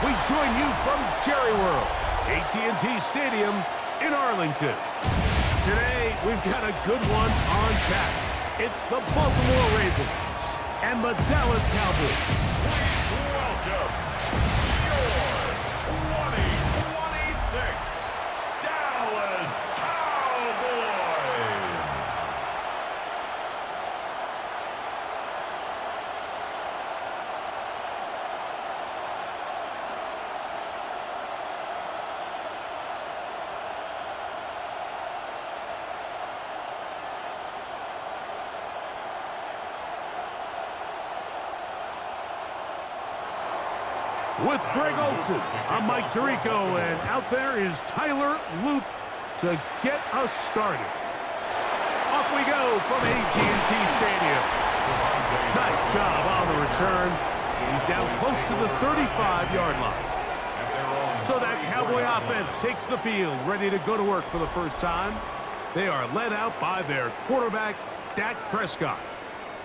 we join you from Jerry World, AT&T Stadium in Arlington. Today, we've got a good one on tap. It's the Baltimore Ravens and the Dallas Cowboys. Please welcome your 2026 Dallas Cowboys. With Greg Olson, I'm Mike Tirico, and out there is Tyler Loop to get us started. Off we go from AT&T Stadium. Nice job on the return. He's down close to the 35-yard line. So that Cowboy offense takes the field, ready to go to work for the first time. They are led out by their quarterback, Dak Prescott.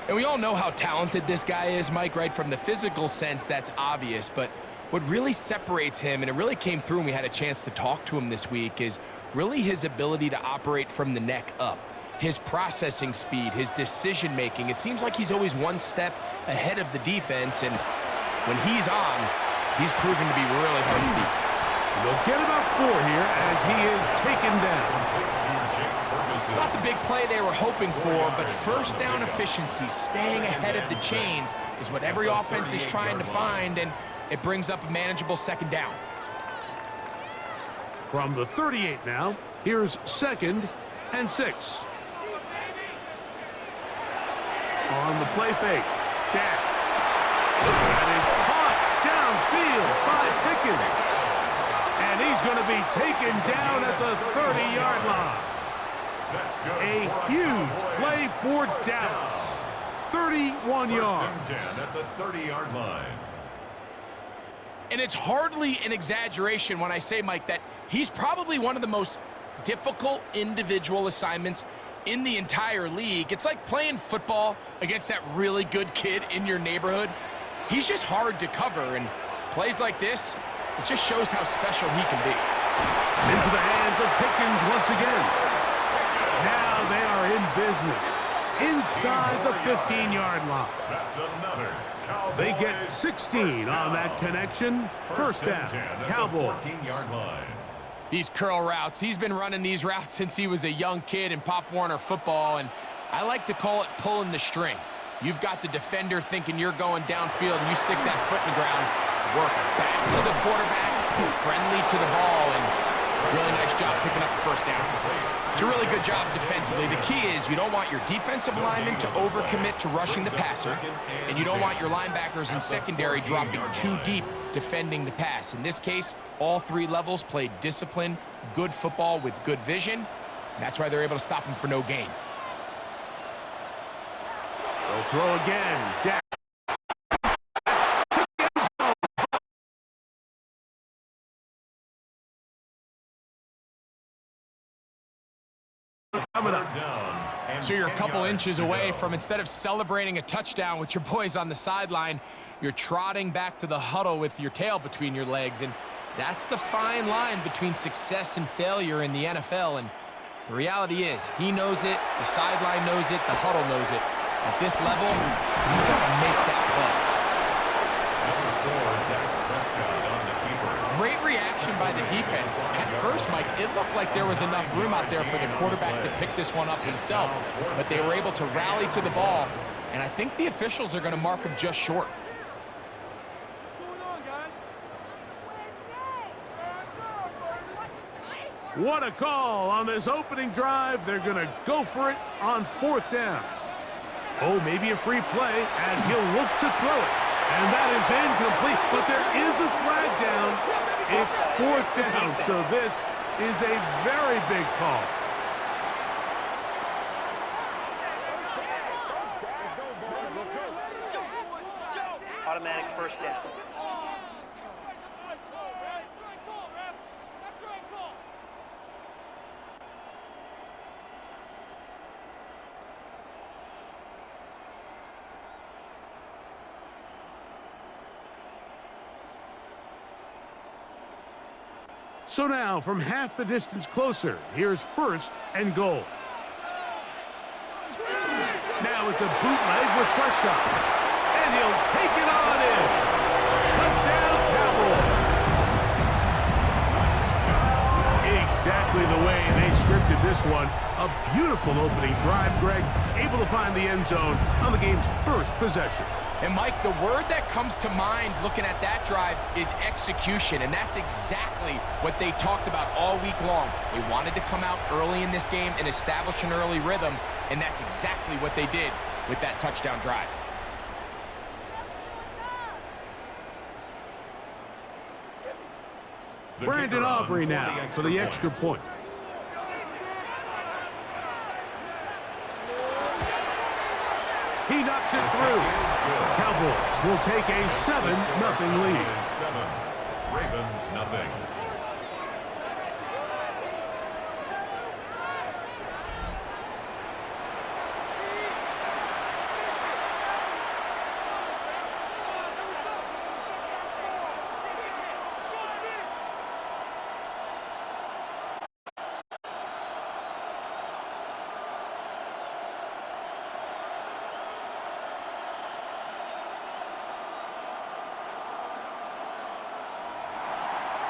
And we all know how talented this guy is, Mike, right? From the physical sense, that's obvious. But what really separates him, and it really came through when we had a chance to talk to him this week, is really his ability to operate from the neck up. His processing speed, his decision-making. It seems like he's always one step ahead of the defense, and when he's on, he's proven to be really hard to beat. They'll get about 4 here as he is taken down. It's not the big play they were hoping for, but first down efficiency, staying ahead of the chains, is what every offense is trying to find, and it brings up a manageable second down. From the 38 now, here's 2nd and 6. On the play fake, Dak. That is caught downfield by Pickens. And he's going to be taken down at the 30-yard line. A huge play for Dallas. 31 yards. 10 at the 30-yard line. And it's hardly an exaggeration when I say, Mike, that he's probably one of the most difficult individual assignments in the entire league. It's like playing football against that really good kid in your neighborhood. He's just hard to cover, and plays like this, it just shows how special he can be. Into the hands of Pickens once again. Now they are in business inside the 15-yard line. That's another Cowboys. They get 16 on that connection. First down, Cowboys. 14-yard line. These curl routes, he's been running these routes since he was a young kid in Pop Warner football, and I like to call it pulling the string. You've got the defender thinking you're going downfield, and you stick that foot in the ground, work back to the quarterback, friendly to the ball, and really nice job picking up the first down. It's a really good job defensively. The key is you don't want your defensive linemen to overcommit to rushing the passer, and you don't want your linebackers and secondary dropping too deep defending the pass. In this case, all 3 levels played disciplined, good football with good vision. And that's why they're able to stop him for no gain. They'll throw again. Dak. Coming up. So you're a couple inches away from, instead of celebrating a touchdown with your boys on the sideline, you're trotting back to the huddle with your tail between your legs. And that's the fine line between success and failure in the NFL. And the reality is, he knows it, the sideline knows it, the huddle knows it. At this level, you've got to make that play. Great reaction by the defense. At first, Mike, it looked like there was enough room out there for the quarterback to pick this one up himself, but they were able to rally to the ball, and I think the officials are going to mark him just short. What a call on this opening drive. They're going to go for it on 4th down. Oh, maybe a free play as he'll look to throw it. And that is incomplete, but there is a flag down. It's 4th down, so this is a very big call. Automatic first down. So now, from half the distance closer, here's 1st and goal. Now it's a bootleg with Prescott. And he'll take it on in. Touchdown, Cowboys. Exactly the way they scripted this one. A beautiful opening drive, Greg. Able to find the end zone on the game's first possession. And, Mike, the word that comes to mind looking at that drive is execution, and that's exactly what they talked about all week long. They wanted to come out early in this game and establish an early rhythm, and that's exactly what they did with that touchdown drive. Brandon Aubrey now for the extra point. He knocks it through. Cowboys will take a 7-0 lead. 7. Ravens nothing.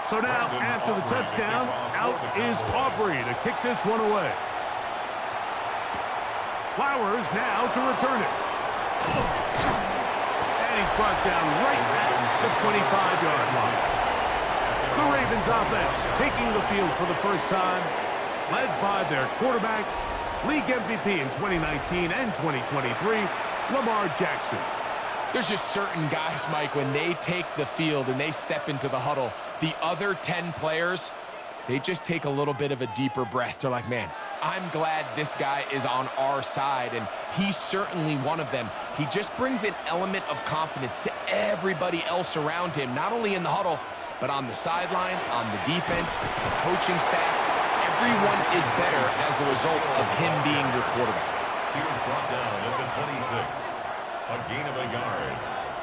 So now, after the touchdown, out is Aubrey to kick this one away. Flowers now to return it. And he's brought down right at the 25-yard line. The Ravens offense taking the field for the first time, led by their quarterback, league MVP in 2019 and 2023, Lamar Jackson. There's just certain guys, Mike, when they take the field and they step into the huddle, the other 10 players, they just take a little bit of a deeper breath. They're like, man, I'm glad this guy is on our side, and he's certainly one of them. He just brings an element of confidence to everybody else around him, not only in the huddle, but on the sideline, on the defense, the coaching staff. Everyone is better as a result of him being your quarterback. He was brought down at the 26. A gain of a yard.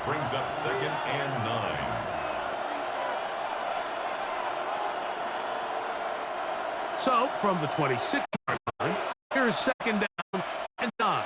Brings up 2nd and 9. So, from the 26-yard line, here's 2nd down and 9.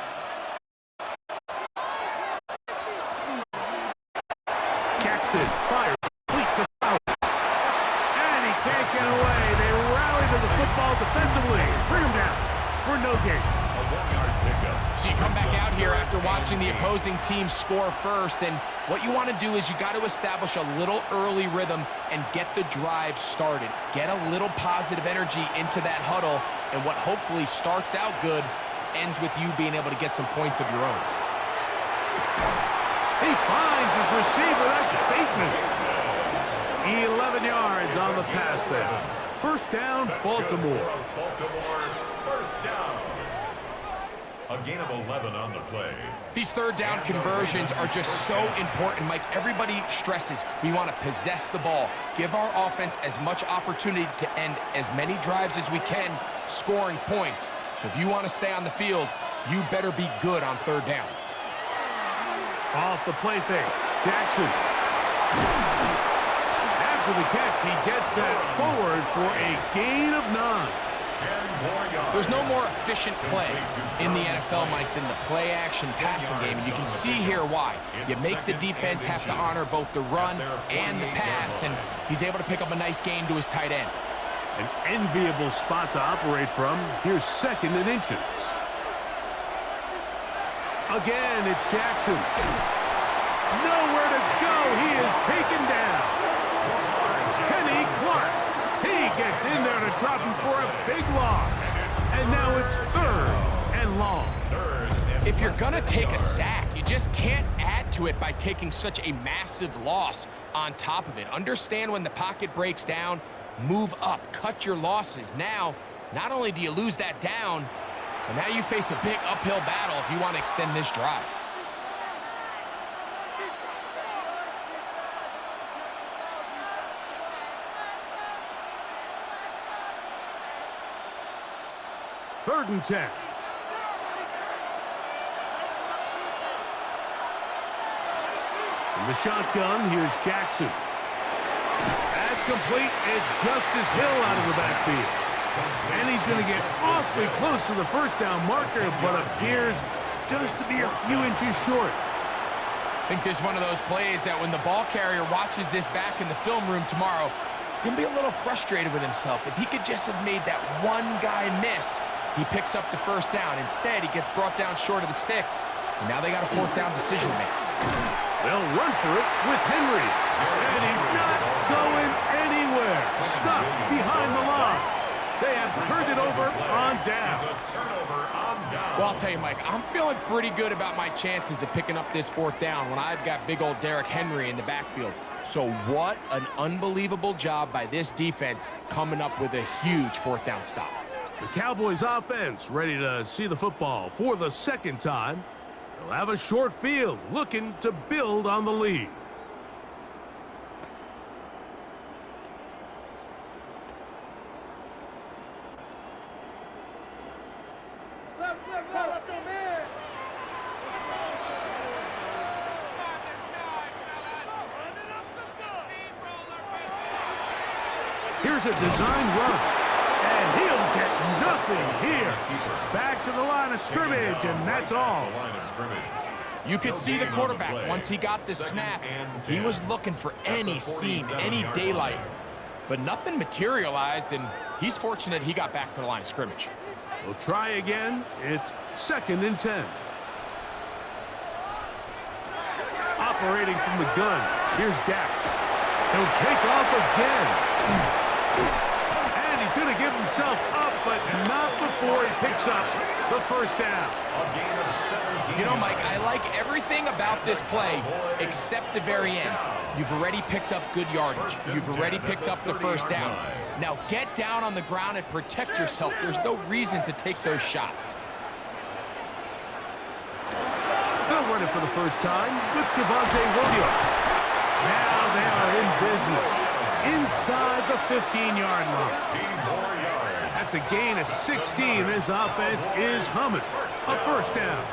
Jackson fires complete to Flowers. And he can't get away. They rally to the football defensively. Bring him down for no gain. A 1-yard pickup. So you come back out here after watching the opposing team score first, and what you want to do is you got to establish a little early rhythm and get the drive started. Get a little positive energy into that huddle, and what hopefully starts out good ends with you being able to get some points of your own. He finds his receiver. That's Bateman. 11 yards on the pass there. First down, Baltimore. Baltimore, first down. A gain of 11 on the play. These third down conversions are just so important, Mike. Everybody stresses we want to possess the ball, give our offense as much opportunity to end as many drives as we can, scoring points. So if you want to stay on the field, you better be good on third down. Off the play fake, Jackson. After the catch, he gets that forward for a gain of 9. 10 more yards. There's no more efficient play in the NFL, Mike, than the play-action passing game. And you can see here why. You make the defense have to honor both the run and the pass, and he's able to pick up a nice gain to his tight end. An enviable spot to operate from. Here's 2nd and inches. Again, it's Jackson. Nowhere to go. He is taken down. Kenny Clark. He gets in there to drop him for a big loss. And now it's 3rd and long. If you're going to take a sack, you just can't add to it by taking such a massive loss on top of it. Understand when the pocket breaks down, move up, cut your losses. Now, not only do you lose that down, but now you face a big uphill battle if you want to extend this drive. Third and 10. From the shotgun, here's Jackson. That's complete. It's Justice Hill out of the backfield. And he's going to get awfully close to the first down marker, but appears just to be a few inches short. I think this is one of those plays that when the ball carrier watches this back in the film room tomorrow, he's going to be a little frustrated with himself. If he could just have made that one guy miss, he picks up the first down. Instead, he gets brought down short of the sticks, and now they got a fourth down decision to make. They'll run for it with Henry, and he's not going anywhere. Stuck behind the line. They have turned it over on down. Well, I'll tell you, Mike, I'm feeling pretty good about my chances of picking up this fourth down when I've got big old Derrick Henry in the backfield. So what an unbelievable job by this defense coming up with a huge fourth down stop. The Cowboys offense ready to see the football for the second time. They'll have a short field looking to build on the lead. Here's a design run, and he'll get nothing here. Back to the line of scrimmage, and that's all. You could see the quarterback, once he got the snap, he was looking for any seam, any daylight. But nothing materialized, and he's fortunate he got back to the line of scrimmage. We'll try again. It's 2nd and 10. Operating from the gun, here's Dak. He'll take off again. And he's going to give himself up, but not before he picks up the first down. A gain of 17. You know, Mike, I like everything about this play except the very end. You've already picked up good yardage. You've already picked up the first down. Now get down on the ground and protect yourself. There's no reason to take those shots. They'll run it for the first time with Javonte Williams. Now they are in business inside the 15-yard line. 16 more yards. That's a gain of 16. This offense is humming. A first down.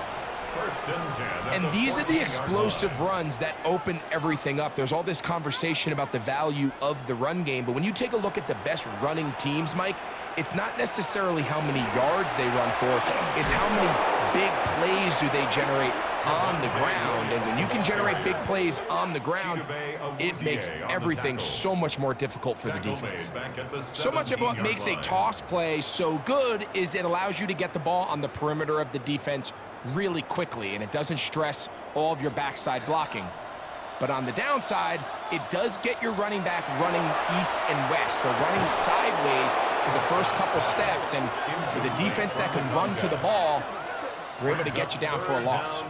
1st and 10. And these are the explosive runs that open everything up. There's all this conversation about the value of the run game, but when you take a look at the best running teams, Mike, it's not necessarily how many yards they run for, it's how many big plays do they generate on the ground. And when you can generate big plays on the ground, it makes everything so much more difficult for the defense. So much of what makes a toss play so good is it allows you to get the ball on the perimeter of the defense really quickly, and it doesn't stress all of your backside blocking. But on the downside, it does get your running back running east and west. They're running sideways for the first couple steps, and with a defense that can run to the ball, we're able to get you down for a loss.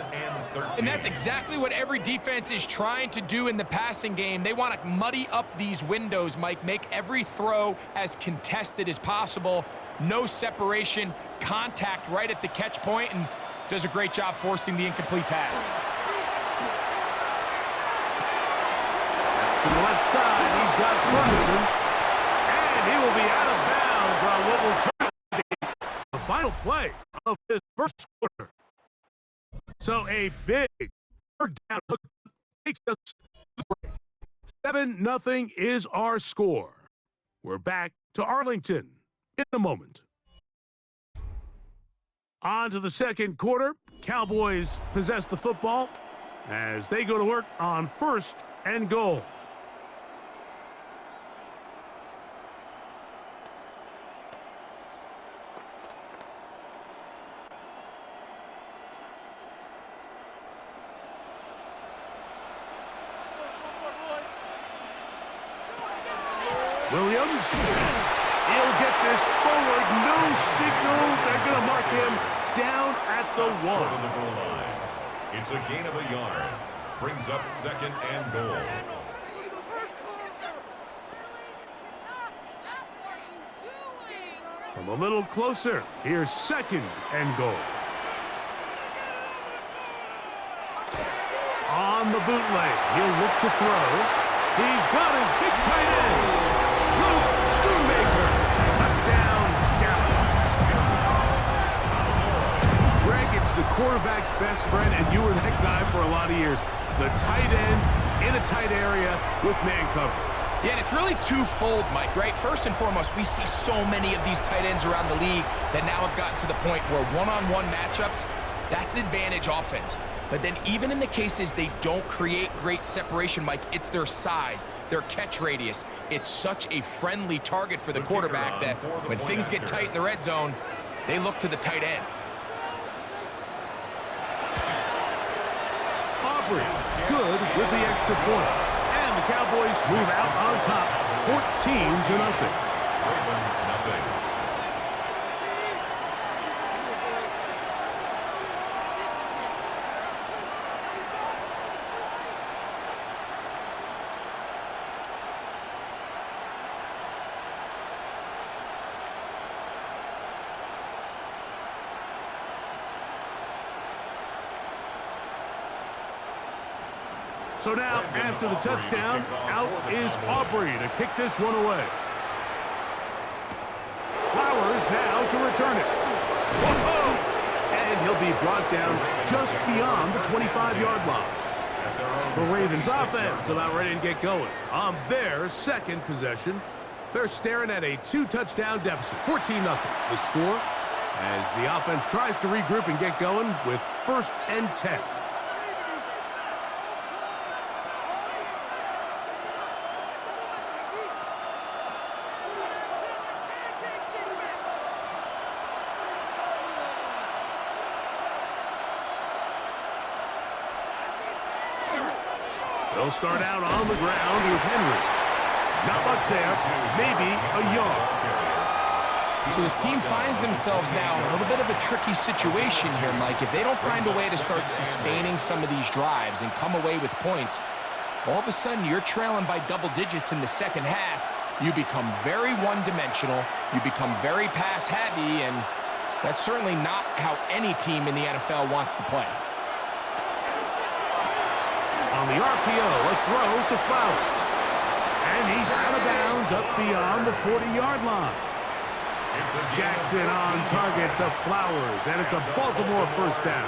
And that's exactly what every defense is trying to do in the passing game. They want to muddy up these windows, Mike, make every throw as contested as possible. No separation, contact right at the catch point, and does a great job forcing the incomplete pass. To the left side, he's got Ferguson, and he will be out of bounds on what will turn out to be the final play of this first quarter. So a big third down hook takes us to the break. 7-0 is our score. We're back to Arlington in a moment. On to the second quarter. Cowboys possess the football as they go to work on 1st and goal. Williams, he'll get this forward, no signal. They're going to mark him down at the 1. Short of the goal line. It's a gain of a yard. Brings up 2nd and goal. From a little closer, here's 2nd and goal. On the bootleg, he'll look to throw. He's got his big tight end. Schoonmaker. Touchdown, Dallas. Greg, it's the quarterback's best friend, and you were that guy for a lot of years. The tight end in a tight area with man coverage. Yeah, and it's really twofold, Mike, right? First and foremost, we see so many of these tight ends around the league that now have gotten to the point where one-on-one matchups, that's advantage offense. But then even in the cases they don't create great separation, Mike, it's their size, their catch radius. It's such a friendly target for the quarterback that when things get tight in the red zone, they look to the tight end. Aubrey's good with the extra point. And the Cowboys move out on top, 14-0. Ravens, nothing. So now, after the touchdown, out is Aubrey to kick this one away. Flowers now to return it. Whoa! And he'll be brought down just beyond the 25-yard line. The Ravens offense about ready to get going. On their second possession, they're staring at a 2-touchdown deficit, 14-0. The score as the offense tries to regroup and get going with 1st and 10. They'll start out on the ground with Henry. Not much there, maybe a yard. So this team finds themselves now in a little bit of a tricky situation here, Mike. If they don't find a way to start sustaining some of these drives and come away with points, all of a sudden you're trailing by double digits in the second half. You become very one-dimensional. You become very pass-heavy, and that's certainly not how any team in the NFL wants to play. On the RPO, a throw to Flowers. And he's out of bounds up beyond the 40-yard line. Jackson on target to Flowers, and it's a Baltimore first down.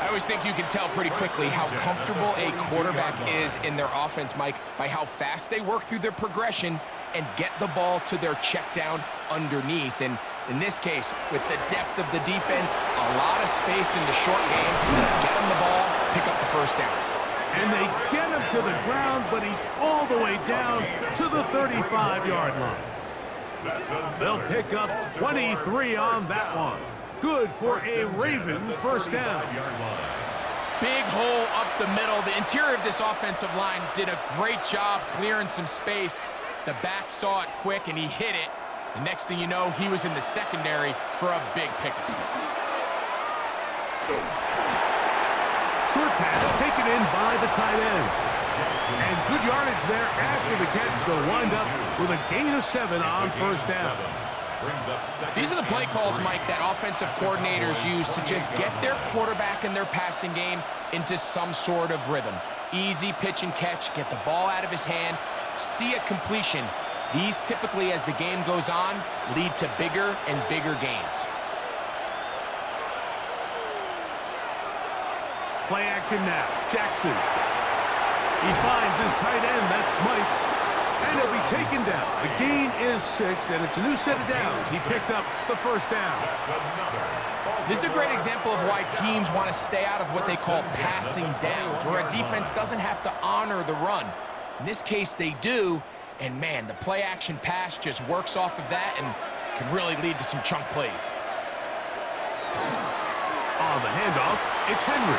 I always think you can tell pretty quickly how comfortable a quarterback is in their offense, Mike, by how fast they work through their progression and get the ball to their check down underneath. And in this case, with the depth of the defense, a lot of space in the short game, get him the ball, pick up the first down. And they get him to the ground, but he's all the way down to the 35-yard line. They'll pick up 23 on that one. Good for a Raven first down. Big hole up the middle. The interior of this offensive line did a great job clearing some space. The back saw it quick, and he hit it. The next thing you know, he was in the secondary for a big pickup. Short pass taken in by the tight end. And good yardage there after the catch. They'll wind up with a gain of 7 on first down. These are the play calls, Mike, that offensive coordinators use to just get their quarterback and their passing game into some sort of rhythm. Easy pitch and catch, get the ball out of his hand, see a completion. These typically, as the game goes on, lead to bigger and bigger gains. Play action now. Jackson. He finds his tight end, that's Smythe. And he'll be taken down. The gain is 6, and it's a new set of downs. He picked up the first down. This is a great example of why teams want to stay out of what they call passing downs, where a defense doesn't have to honor the run. In this case, they do. And, man, the play-action pass just works off of that and can really lead to some chunk plays. On the handoff, it's Henry.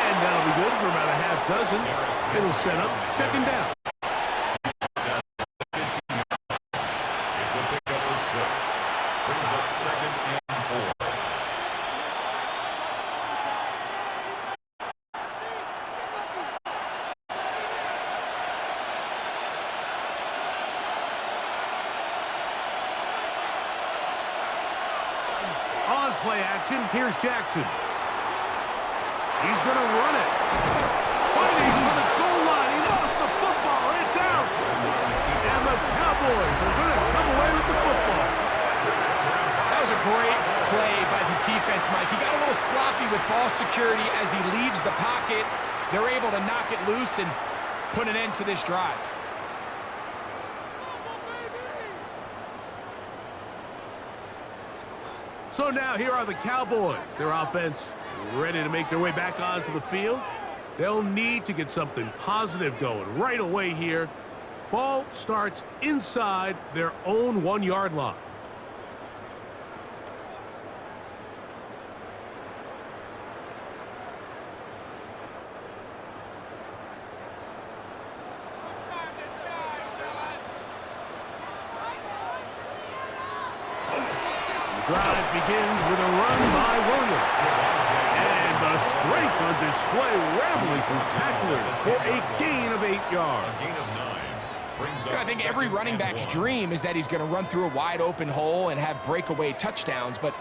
And that'll be good for about a half dozen. It'll set up second down. It's a pickup of 6. Brings up 2nd and 4. On play action, here's Jackson. He's going to run it. Fighting for the goal line. He lost the football. It's out. And the Cowboys are going to come away with the football. That was a great play by the defense, Mike. He got a little sloppy with ball security as he leaves the pocket. They're able to knock it loose and put an end to this drive. So now here are the Cowboys. Their offense ready to make their way back onto the field. They'll need to get something positive going right away here. Ball starts inside their own 1-yard line. Drive begins with a run by Williams. And the strength on display, rambling through tacklers for a gain of 8 yards. A gain of 9. Brings up I think every running back's dream is that he's going to run through a wide open hole and have breakaway touchdowns, but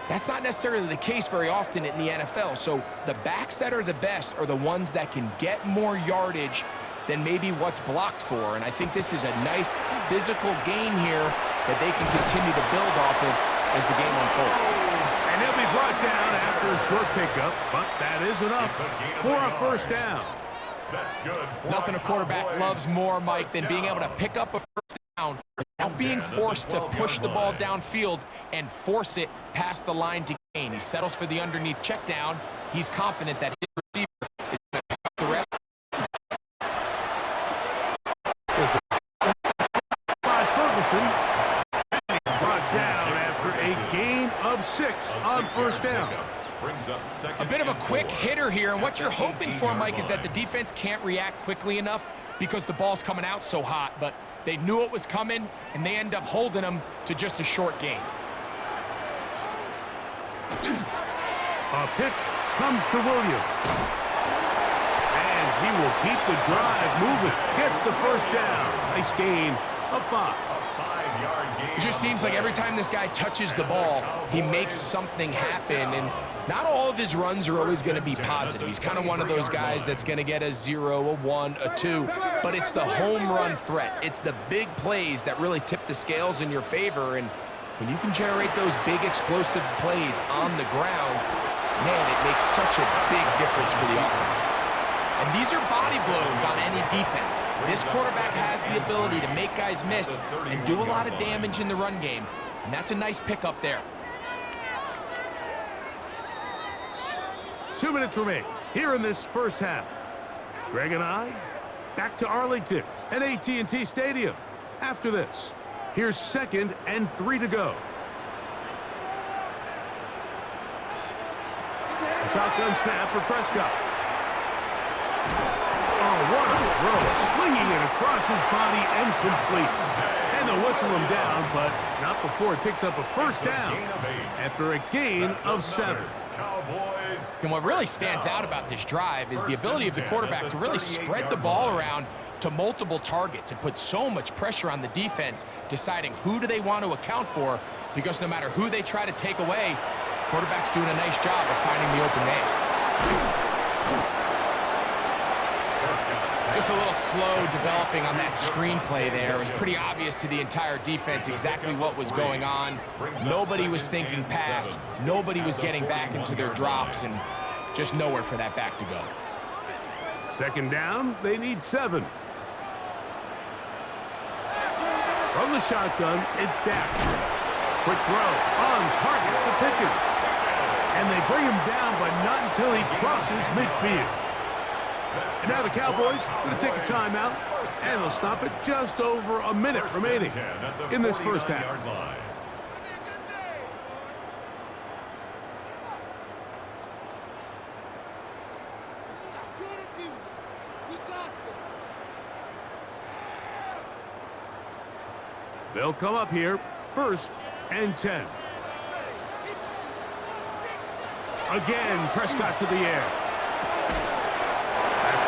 that's not necessarily the case very often in the NFL. So the backs that are the best are the ones that can get more yardage than maybe what's blocked for. And I think this is a nice physical gain here that they can continue to build off of as the game unfolds. And he'll be brought down after a short pickup, but that is enough for a first down. That's good. Nothing a quarterback loves more, Mike, than being able to pick up a first down without being forced to push the ball downfield and force it past the line to gain. He settles for the underneath check down. He's confident that his receiver is going to pick up the rest. By Ferguson. Brought down after a gain of 6 on first down. A bit of a quick hitter here, and what you're hoping for, Mike, is that the defense can't react quickly enough because the ball's coming out so hot, but they knew it was coming, and they end up holding them to just a short gain. A pitch comes to Williams. And he will keep the drive moving. Gets the first down. Nice gain of 5. It just seems like every time this guy touches the ball, he makes something happen, and not all of his runs are always going to be positive. He's kind of one of those guys that's going to get a 0, a 1, a 2, but it's the home run threat. It's the big plays that really tip the scales in your favor, and when you can generate those big explosive plays on the ground, man, it makes such a big difference for the offense. And these are body blows on any defense. This quarterback has the ability to make guys miss and do a lot of damage in the run game, and that's a nice pickup there. 2 minutes remain here in this first half. Greg and I back to Arlington at AT&T Stadium. After this, here's 2nd and 3 to go. A shotgun snap for Prescott. Oh, what a throw. Slinging it across his body and complete. And they'll whistle him down, but not before it picks up a first down after a gain of 7. And what really stands out about this drive is the ability of the quarterback to really spread the ball around to multiple targets. It puts so much pressure on the defense deciding who do they want to account for, because no matter who they try to take away, the quarterback's doing a nice job of finding the open man. Just a little slow developing on that screenplay there. It was pretty obvious to the entire defense exactly what was going on. Nobody was thinking pass. Nobody was getting back into their drops, and just nowhere for that back to go. 2nd down, they need 7. From the shotgun, it's Dak. Quick throw on target to Pickens. And they bring him down, but not until he crosses midfield. And now the Cowboys are going to take a timeout, and they'll stop it just over a minute remaining in this first half. They'll come up here, 1st and 10. Again, Prescott to the air.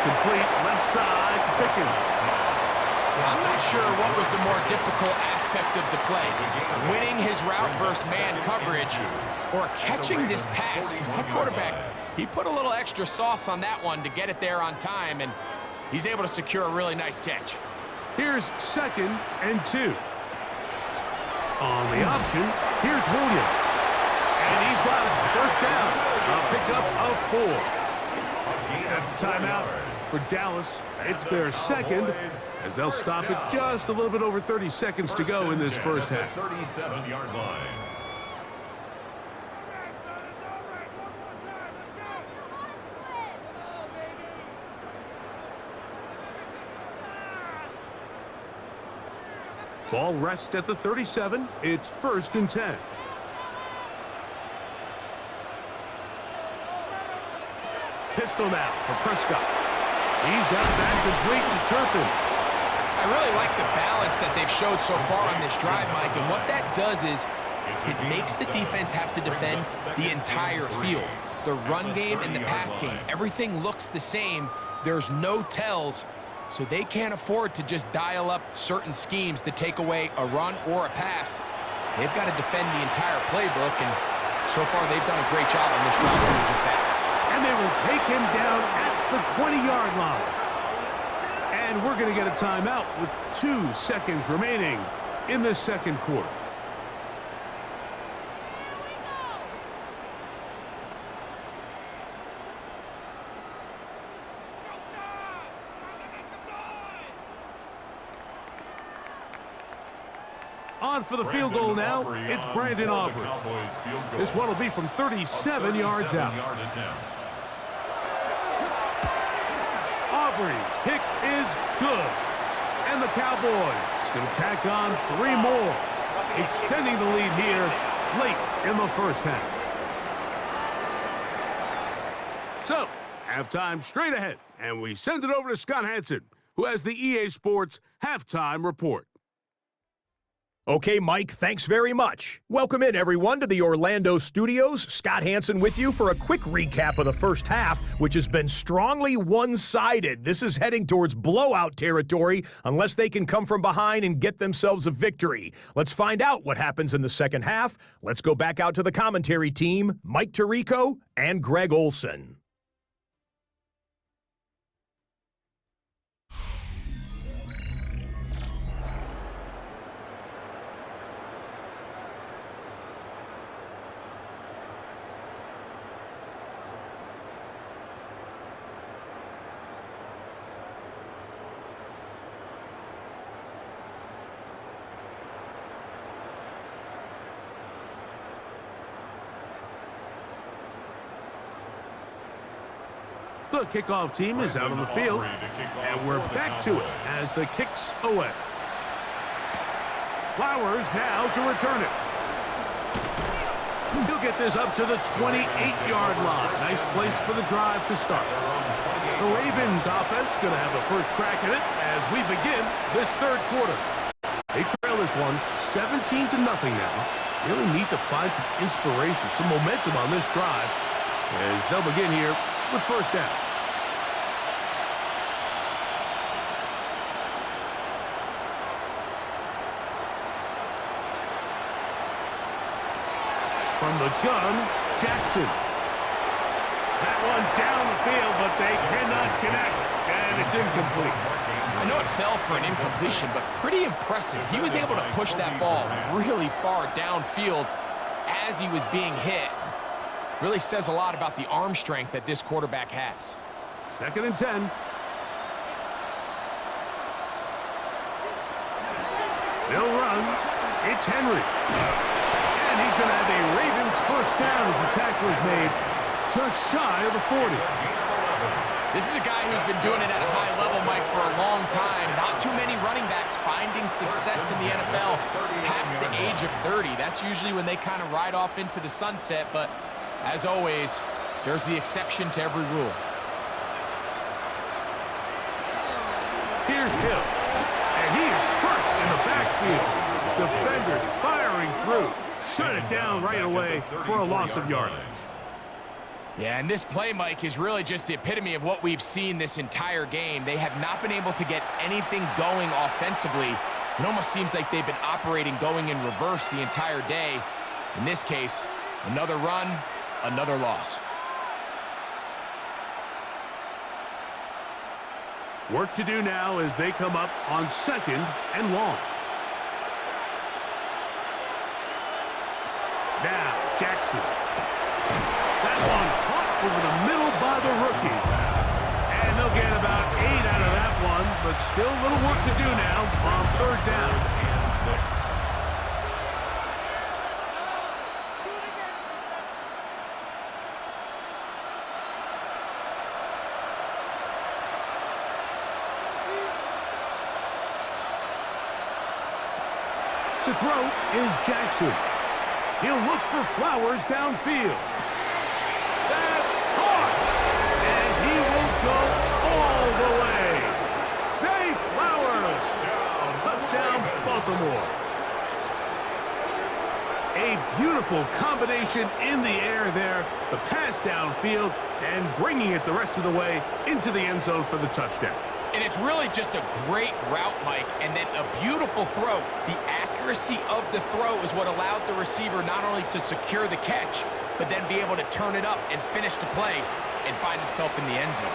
Complete left side to Pickens. I'm not sure what was the more difficult aspect of the play, winning his route versus man coverage or catching this pass, because that quarterback, he put a little extra sauce on that one to get it there on time, and he's able to secure a really nice catch. Here's 2nd and 2. On the option, here's Williams. And he's got it. First down. A pickup of 4. That's a timeout for Dallas. It's their 2nd, as they'll stop it just a little bit over 30 seconds to go in this first half. 37-yard line. Ball rests at the 37. It's 1st and 10. Pistol now for Prescott. He's got that complete to Turpin. I really like the balance that they've showed so far on this drive, Mike, and what that does is it makes the defense have to defend the entire field. The run game and the pass game, everything looks the same. There's no tells, so they can't afford to just dial up certain schemes to take away a run or a pass. They've got to defend the entire playbook, and so far they've done a great job on this drive doing just that. And they will take him down at the 20-yard line. And we're going to get a timeout with 2 seconds remaining in the second quarter. On for the field goal now, it's Brandon Aubrey. This one will be from 37 yards out. Aubrey's kick is good. And the Cowboys going to tack on 3 more, extending the lead here late in the first half. So, halftime straight ahead, and we send it over to Scott Hansen, who has the EA Sports halftime report. Okay, Mike, thanks very much. Welcome in, everyone, to the Orlando studios. Scott Hansen with you for a quick recap of the first half, which has been strongly one-sided. This is heading towards blowout territory unless they can come from behind and get themselves a victory. Let's find out what happens in the second half. Let's go back out to the commentary team, Mike Tirico and Greg Olson. The kickoff team is out on the field, and we're back to it as the kick's away. Flowers now to return it. He'll get this up to the 28-yard line. Nice place for the drive to start. The Ravens offense going to have the first crack at it as we begin this third quarter. They trail this one 17-0 now. Really need to find some inspiration, some momentum on this drive as they'll begin here with first down. From the gun, Jackson. That one down the field, but they cannot connect, and it's incomplete. I know it fell for an incompletion, but pretty impressive. He was able to push that ball really far downfield as he was being hit. Really says a lot about the arm strength that this quarterback has. 2nd and 10. They'll run. It's Henry. And he's going to have a Ravens first down as the tackle is made just shy of the 40. This is a guy who's been doing it at a high level, Mike, for a long time. Not too many running backs finding success in the NFL past the age of 30. That's usually when they kind of ride off into the sunset, but as always, there's the exception to every rule. Here's Hill, and he is crushed in the backfield. Defenders firing through. Shut it down right away for a loss of yardage. Yeah, and this play, Mike, is really just the epitome of what we've seen this entire game. They have not been able to get anything going offensively. It almost seems like they've been operating going in reverse the entire day. In this case, another run, another loss. Work to do now as they come up on 2nd and long. Now, Jackson. That one caught over the middle by the rookie. And they'll get about 8 out of that one, but still a little work to do now on 3rd down. And 6. To throw is Jackson. He'll look for Flowers downfield. That's caught! And he will go all the way. Zay Flowers! Touchdown, Baltimore. A beautiful combination in the air there. The pass downfield and bringing it the rest of the way into the end zone for the touchdown. And it's really just a great route, Mike, and then a beautiful throw. The accuracy of the throw is what allowed the receiver not only to secure the catch, but then be able to turn it up and finish the play and find himself in the end zone.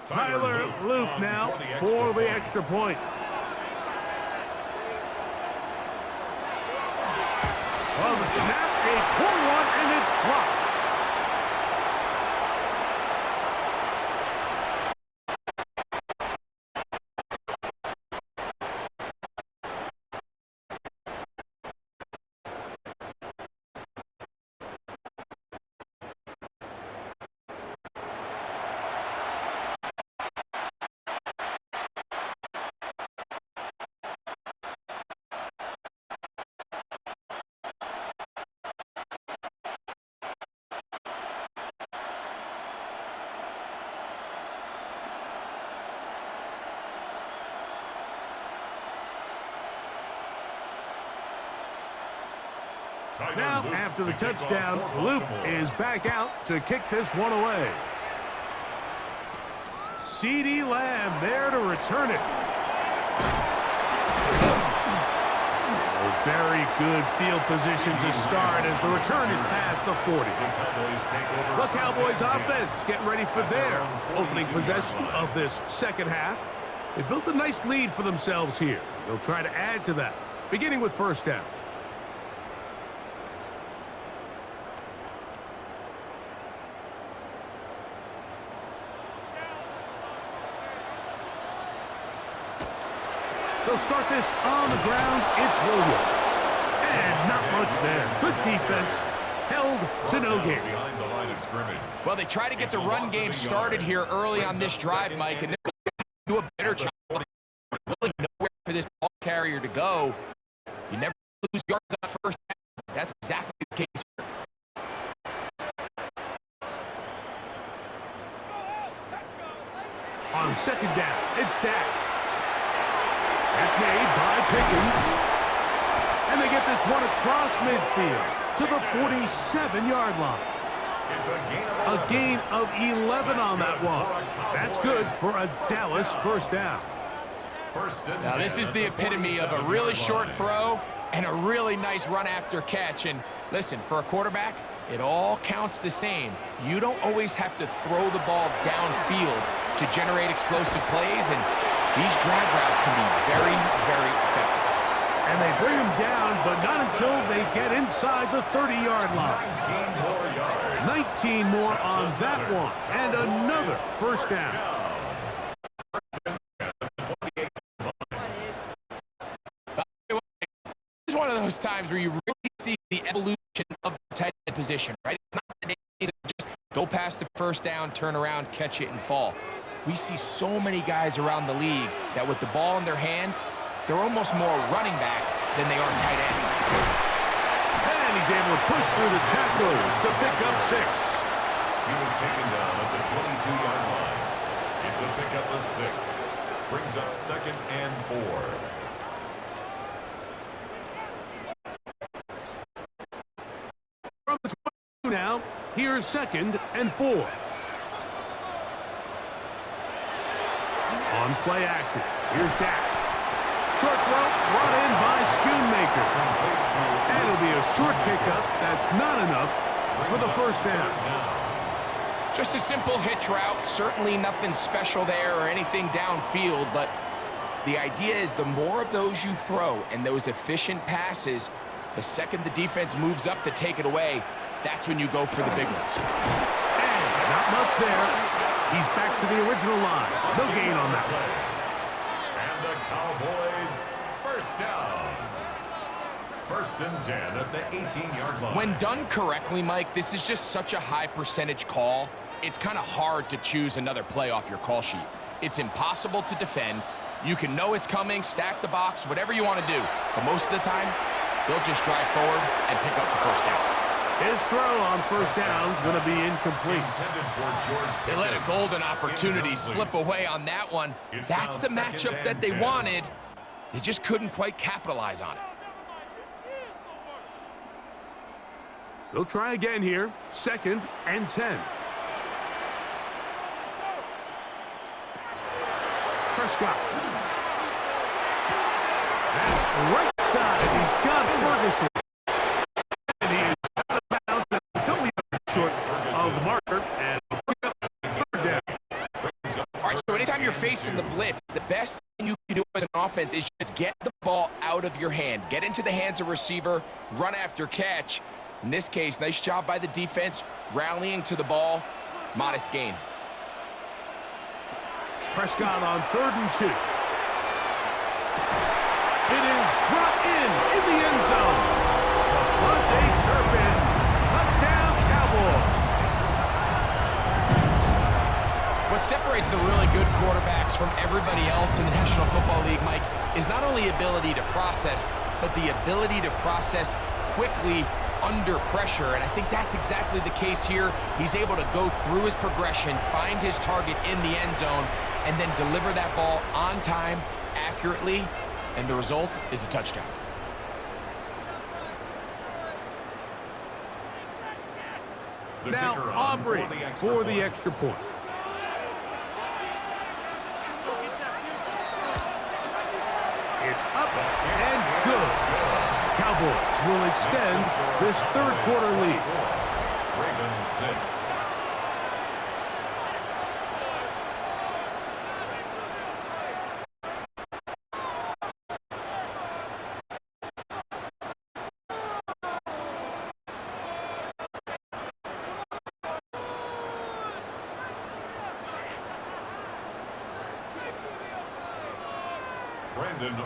Tyler Loop now for the extra point. Well, the snap, a poor one, and it's blocked. Now, after the touchdown, Loop is back out to kick this one away. CeeDee Lamb there to return it. A very good field position to start as the return is past the 40. The Cowboys offense getting ready for their opening possession of this second half. They built a nice lead for themselves here. They'll try to add to that, beginning with first down. They'll start this on the ground. It's Williams. And not much there. Good defense. Held to no gain. Well, they try to get the run game started here early on this drive, Mike, and they're do a better job of really nowhere for this ball carrier to go. You never lose yards on first down. That's exactly the case here. On second down, it's Dak. That's made by Pickens. And they get this one across midfield to the 47-yard line. A gain of 11 on that one. That's good for a Dallas first down. Now, this is the epitome of a really short throw and a really nice run after catch. And listen, for a quarterback, it all counts the same. You don't always have to throw the ball downfield to generate explosive plays, and these drag routes can be very, very effective. And they bring him down, but not until they get inside the 30-yard line. 19 more on that one, and another first down. It's one of those times where you really see the evolution of the tight end position, right? It's not the days of just go past the first down, turn around, catch it, and fall. We see so many guys around the league that with the ball in their hand, they're almost more running back than they are tight end. And he's able to push through the tackles to pick up 6. He was taken down at the 22-yard line. It's a pickup of 6. Brings up 2nd and 4. From the 22 now, here's 2nd and 4. On play action, here's Dak. Short throw brought in by Schoonmaker. And it'll be a short pickup. That's not enough for the first down. Just a simple hitch route. Certainly nothing special there or anything downfield, but the idea is the more of those you throw and those efficient passes, the second the defense moves up to take it away, that's when you go for the big ones. And not much there. He's back to the original line. No gain on that one. And the Cowboys first down. First and 10 at the 18-yard line. When done correctly, Mike, this is just such a high percentage call. It's kind of hard to choose another play off your call sheet. It's impossible to defend. You can know it's coming, stack the box, whatever you want to do. But most of the time, they'll just drive forward and pick up the first down. His throw on first down is going to be incomplete. They let a golden opportunity slip away on that one. That's the matchup that they wanted. They just couldn't quite capitalize on it. They'll try again here. 2nd and 10. Prescott. That's right side. He's got Ferguson. And he is out of bounds and completely short of the marker. And third down. All right, so anytime you're facing the blitz, the best thing you can do as an offense is just get the ball out of your hand. Get into the hands of receiver, run after catch. In this case, nice job by the defense, rallying to the ball. Modest gain. Prescott on 3rd and 2. It is brought in the end zone. Devontae Turpin, touchdown Cowboys. What separates the really good quarterbacks from everybody else in the National Football League, Mike, is not only ability to process, but the ability to process quickly under pressure, and I think that's exactly the case here. He's able to go through his progression, find his target in the end zone, and then deliver that ball on time, accurately, and the result is a touchdown. Now Aubrey for the extra point. It's up and good. Cowboys will extend this third quarter lead. Ravens 6.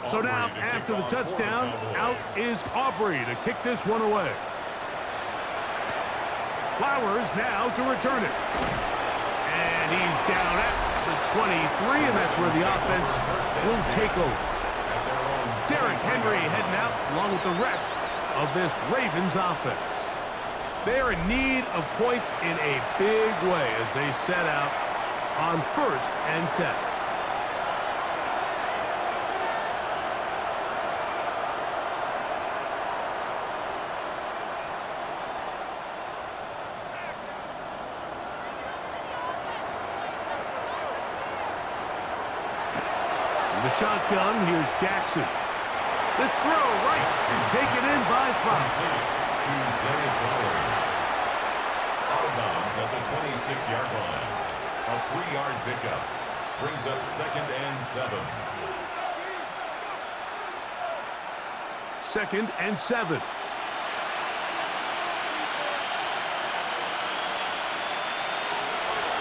So now, after the touchdown, out is Aubrey to kick this one away. Flowers now to return it. And he's down at the 23, and that's where the offense will take over. Derrick Henry heading out along with the rest of this Ravens offense. They are in need of points in a big way as they set out on 1st and 10. The shotgun, here's Jackson. This throw right is taken in by Flowers. To Zay Flowers. Out of bounds at the 26-yard line. A 3-yard pickup. Brings up 2nd and 7. 2nd and 7.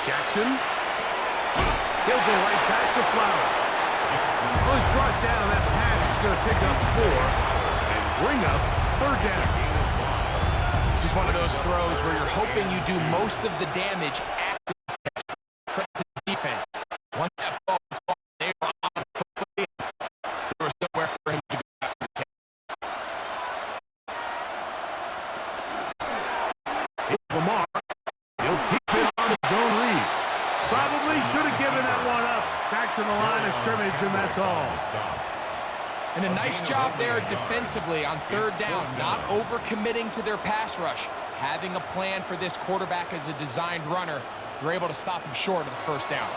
Jackson. He'll go right back to Flowers. Well, he's brought down. That pass is going to pick up 4 and bring up 3rd down. This is one of those throws where you're hoping you do most of the damage after the catch for the defense. Once that ball was gone, they were on quickly. There was nowhere for him to go after the catch. Here's Lamar. He'll keep it on his own read. Probably should have given that one up. Back to the line of scrimmage, and that's all. And a nice job there defensively on 3rd down, not overcommitting to their pass rush. Having a plan for this quarterback as a designed runner, they're able to stop him short of the 1st down.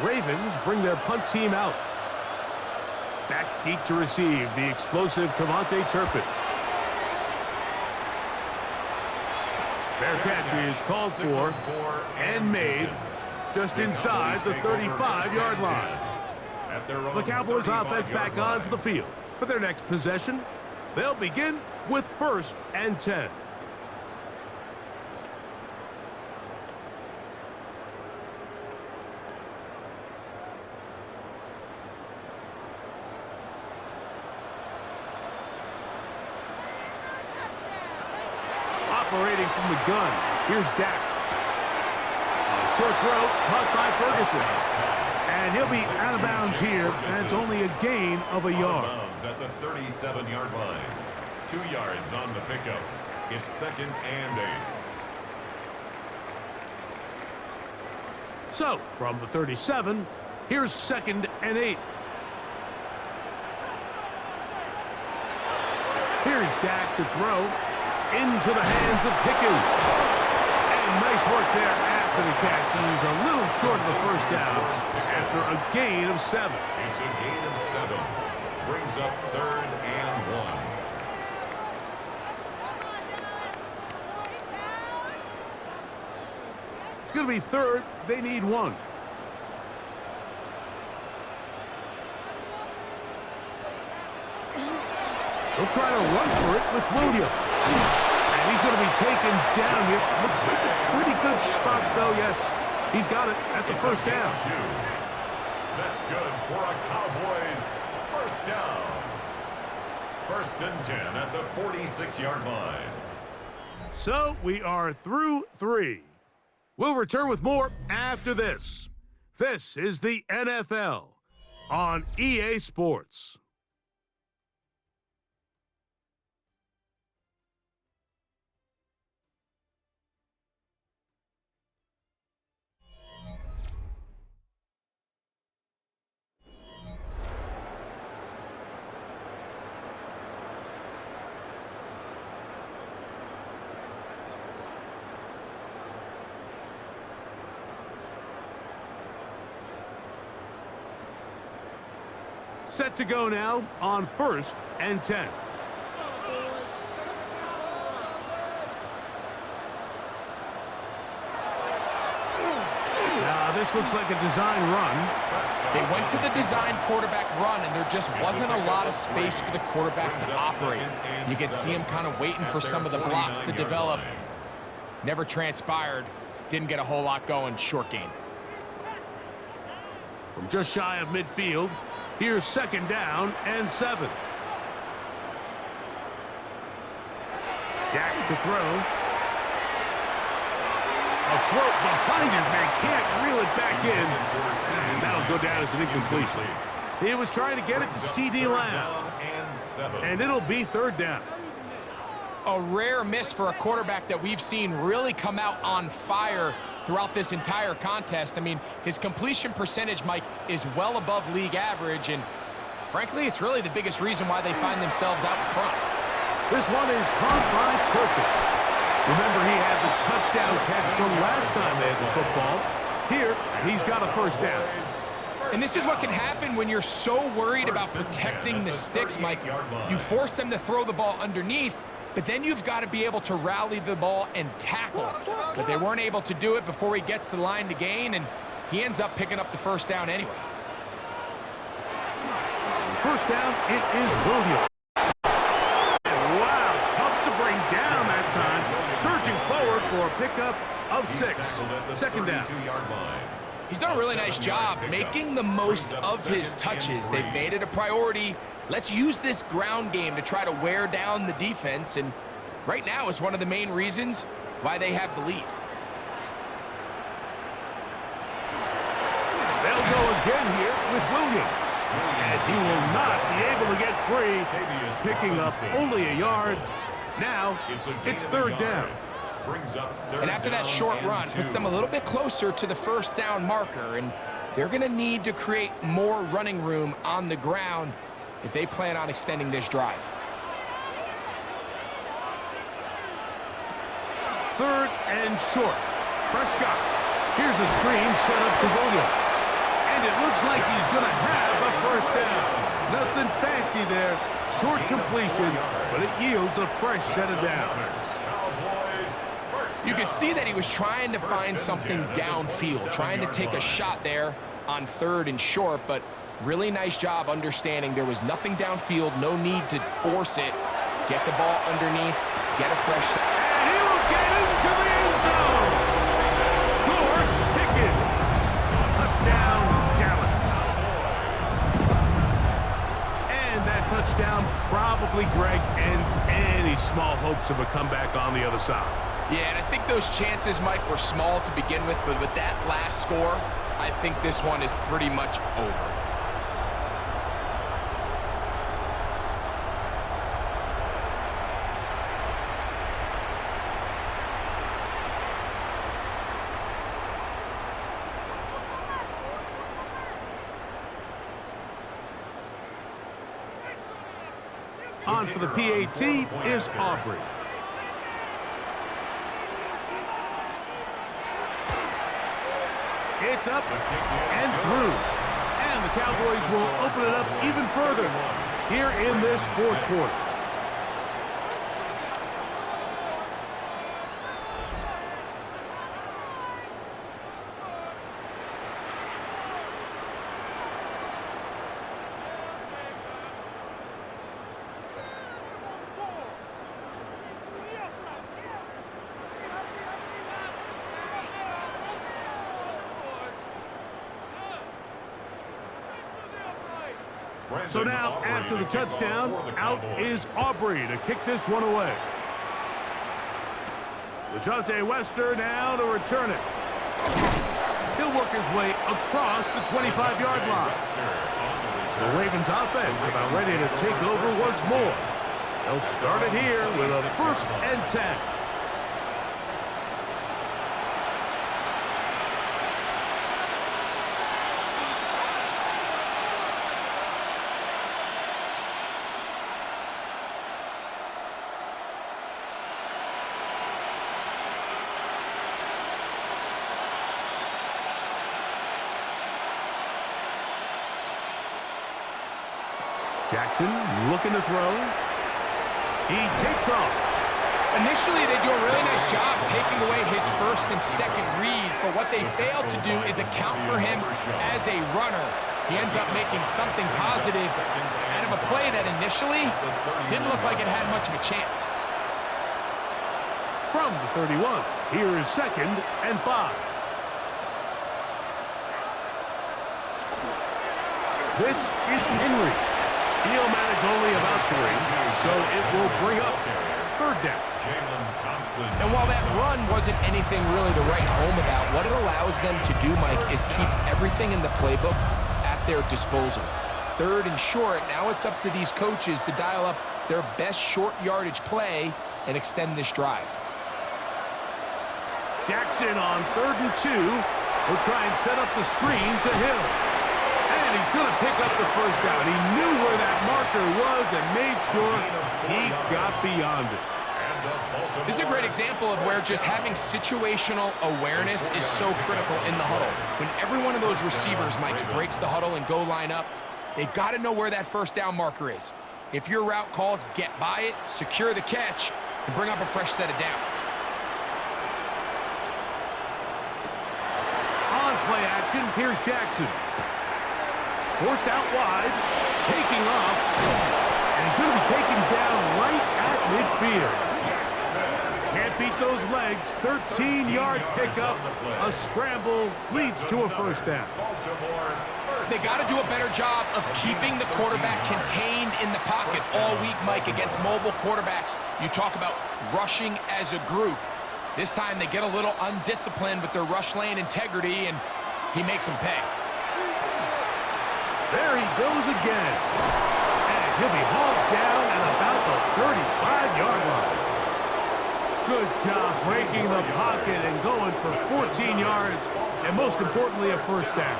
Ravens bring their punt team out. Back deep to receive the explosive Devontae Turpin. Fair catch is called for and made just inside the 35-yard line. The Cowboys offense back onto the field for their next possession. They'll begin with 1st and 10. operating from the gun. Here's Dak. A short throw, caught by Ferguson. And he'll be out of bounds here, and it's only a gain of a yard. Out of bounds at the 37-yard line. 2 yards on the pickup. It's 2nd and 8. So, from the 37, here's 2nd and 8. Here's Dak to throw into the hands of Pickens. And nice work there after the catch. He's a little short of the first down after a gain of 7. It's a gain of 7. Brings up 3rd and 1. It's going to be 3rd. They need 1. They'll try to run for it with Williams. And he's going to be taken down here. Looks like a pretty good spot, though. Yes, he's got it. That's a first down. 2. That's good for a Cowboys first down. 1st and 10 at the 46-yard line. So we are through 3. We'll return with more after this. This is the NFL on EA Sports. Set to go now on 1st and 10. Now this looks like a design run. They went to the design quarterback run, and there just wasn't a lot of space for the quarterback to operate. You could see him kind of waiting for some of the blocks to develop. Never transpired. Didn't get a whole lot going. Short gain. From just shy of midfield, here's 2nd down and 7. Dak to throw. A throw behind his man. Can't reel it back in. And that'll go down as an incompletion. He was trying to get it to C.D. Lamb. And it'll be 3rd down. A rare miss for a quarterback that we've seen really come out on fire throughout this entire contest. I mean, his completion percentage, Mike, is well above league average, and frankly, it's really the biggest reason why they find themselves out in front. This one is caught by Turpin. Remember, he had the touchdown catch from last time they had the football. Here, he's got a first down. And this is what can happen when you're so worried about protecting the sticks, Mike. You force them to throw the ball underneath, but then you've got to be able to rally the ball and tackle. But they weren't able to do it before he gets to the line to gain, and he ends up picking up the first down anyway. First down, it is Williams. Wow, tough to bring down that time. Surging forward for a pickup of 6. 2nd down. He's done a really nice job making the most of his touches. They've made it a priority. Let's use this ground game to try to wear down the defense, and right now is one of the main reasons why they have the lead. They'll go again here with Williams, as he will not be able to get free, picking up only a yard. Now it's 3rd down. And after that short run, puts them a little bit closer to the first down marker, and they're going to need to create more running room on the ground if they plan on extending this drive. 3rd and short. Prescott. Here's a screen set up to Williams. And it looks like he's going to have a first down. Nothing fancy there. Short completion, but it yields a fresh set of downs. You can see that he was trying to find something downfield, trying to take a shot there on 3rd and short, but really nice job understanding there was nothing downfield, no need to force it. Get the ball underneath, get a fresh set. And he will get into the end zone. George Pickens. Touchdown, Dallas. And that touchdown touchdown probably, Greg, ends any small hopes of a comeback on the other side. Yeah, and I think those chances, Mike, were small to begin with, but with that last score, I think this one is pretty much over. On for the PAT is Aubrey. It's up and through. And the Cowboys will open it up even further here in this fourth quarter. So now, after the touchdown, out is Aubrey to kick this one away. LeJohntay Wester now to return it. He'll work his way across the 25-yard line. The Ravens offense about ready to take over once more. They'll start it here with a 1st and 10. Jackson looking to throw. He takes off. Initially, they do a really nice job taking away his 1st and 2nd read, but what they failed to do is account for him as a runner. He ends up making something positive out of a play that initially didn't look like it had much of a chance. From the 31, here is 2nd and 5. This is Henry. He'll manage only about 3, so it will bring up 3rd down. And while that run wasn't anything really to write home about, what it allows them to do, Mike, is keep everything in the playbook at their disposal. 3rd and short, now it's up to these coaches to dial up their best short yardage play and extend this drive. Jackson on 3rd and 2 will try and set up the screen to Hill. And he's going to pick up the 1st down. He knew where that marker was and made sure he got beyond it. This is a great example of where just having situational awareness is so critical in the huddle. When every one of those receivers, Mike, breaks the huddle and go line up, they've got to know where that 1st down marker is. If your route calls, get by it, secure the catch, and bring up a fresh set of downs. On play action, here's Jackson. Forced out wide, taking off, and he's going to be taken down right at midfield. Can't beat those legs. 13-yard pickup. A scramble leads to a 1st down. They got to do a better job of keeping the quarterback contained in the pocket all week, Mike, against mobile quarterbacks. You talk about rushing as a group. This time they get a little undisciplined with their rush lane integrity, and he makes them pay. There he goes again. And he'll be hauled down at about the 35-yard line. Good job breaking the pocket and going for 14 yards, and most importantly, a 1st down.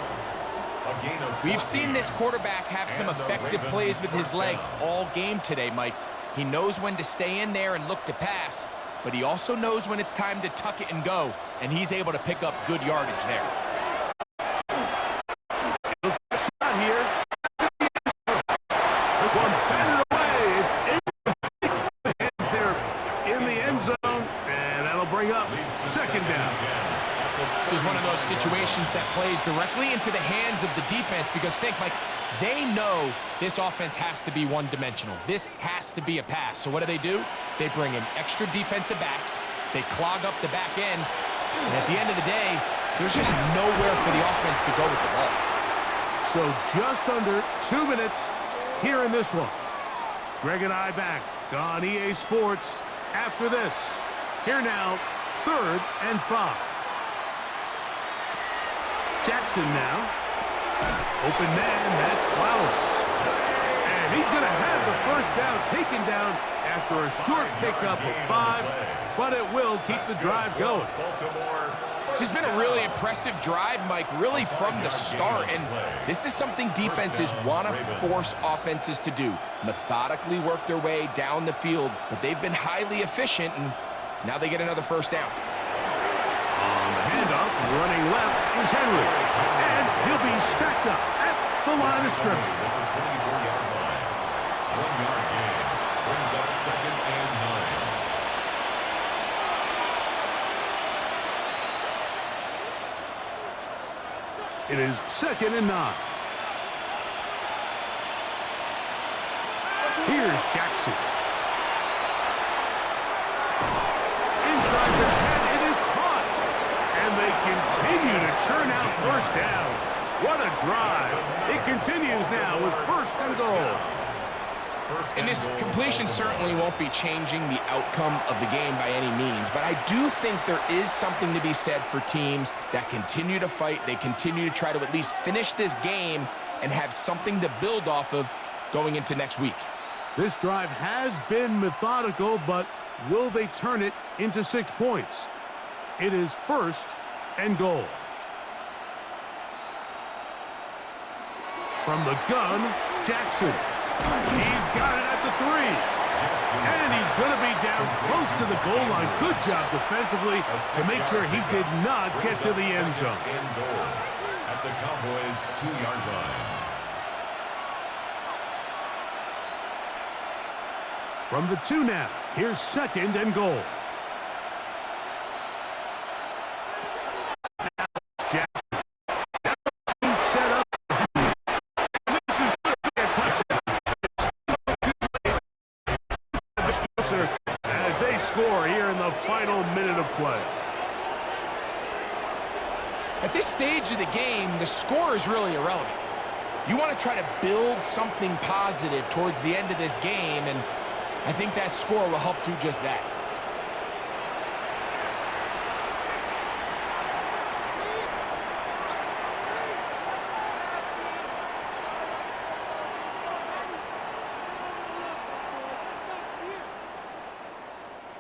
We've seen this quarterback have some effective plays with his legs all game today, Mike. He knows when to stay in there and look to pass, but he also knows when it's time to tuck it and go, and he's able to pick up good yardage there. This is one of those situations that plays directly into the hands of the defense because think, Mike, they know this offense has to be one-dimensional. This has to be a pass. So what do? They bring in extra defensive backs. They clog up the back end. And at the end of the day, there's just nowhere for the offense to go with the ball. So just under 2 minutes here in this one. Greg and I back on EA Sports after this. Here now, 3rd and 5. Jackson now. Open man, that's Flowers. And he's going to have the first down taken down after a short pickup of 5, but it will keep the drive going. This has been a really impressive drive, Mike, really from the start, and this is something defenses want to force offenses to do. Methodically work their way down the field, but they've been highly efficient, and now they get another first down. On the handoff, running left is Henry, and he'll be stacked up at the line of scrimmage. 1-yard gain brings up 2nd and 9. It is 2nd and 9. Here's Jackson. Inside the 10, it is caught. And they continue to churn out first down. What a drive. It continues now with 1st and goal. And this completion certainly won't be changing the outcome of the game by any means, but I do think there is something to be said for teams that continue to fight. They continue to try to at least finish this game and have something to build off of going into next week. This drive has been methodical, but will they turn it into 6 points? It is 1st and goal. From the gun, Jackson. He's got it at the 3. And he's going to be down close to the goal line. Good job defensively to make sure he did not get to the end zone. At the Cowboys' 2-yard line. From the 2 now, here's 2nd and goal. Jackson. Set up. This is going to be a touchdown. As they score here in the final minute of play. At this stage of the game, the score is really irrelevant. You want to try to build something positive towards the end of this game, and I think that score will help do just that.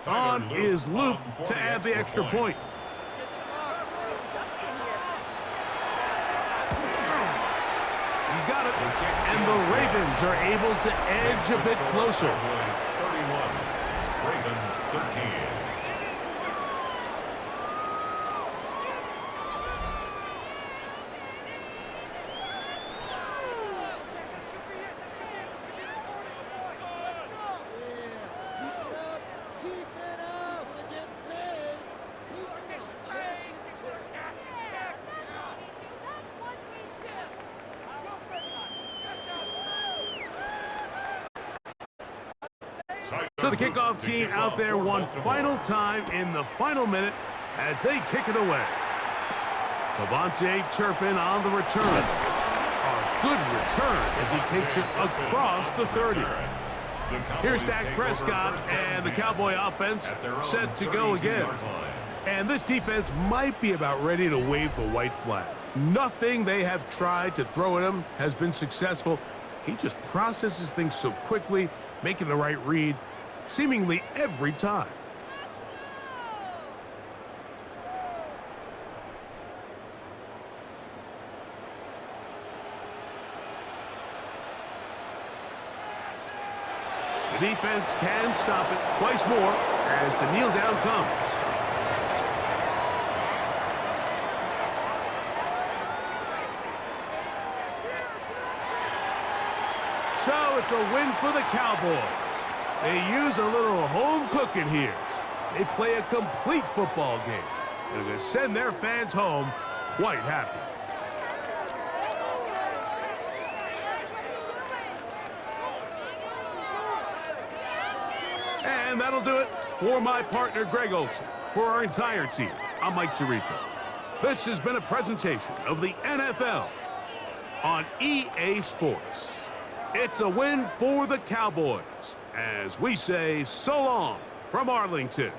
On is Luke to add the extra point. He's got it. And the Ravens are able to edge a bit closer. 31, Ravens 13. So the kickoff team out there one final time in the final minute as they kick it away. Cavante Turpin on the return. A good return as he takes it across the 30. Here's Dak Prescott and the Cowboy offense set to go again. And this defense might be about ready to wave the white flag. Nothing they have tried to throw at him has been successful. He just processes things so quickly, making the right read seemingly every time. The defense can stop it twice more as the kneel down comes. So it's a win for the Cowboys. They use a little home cooking here. They play a complete football game. They're going to send their fans home quite happy. And that'll do it for my partner, Greg Olson. For our entire team, I'm Mike Tirico. This has been a presentation of the NFL on EA Sports. It's a win for the Cowboys, as we say so long from Arlington.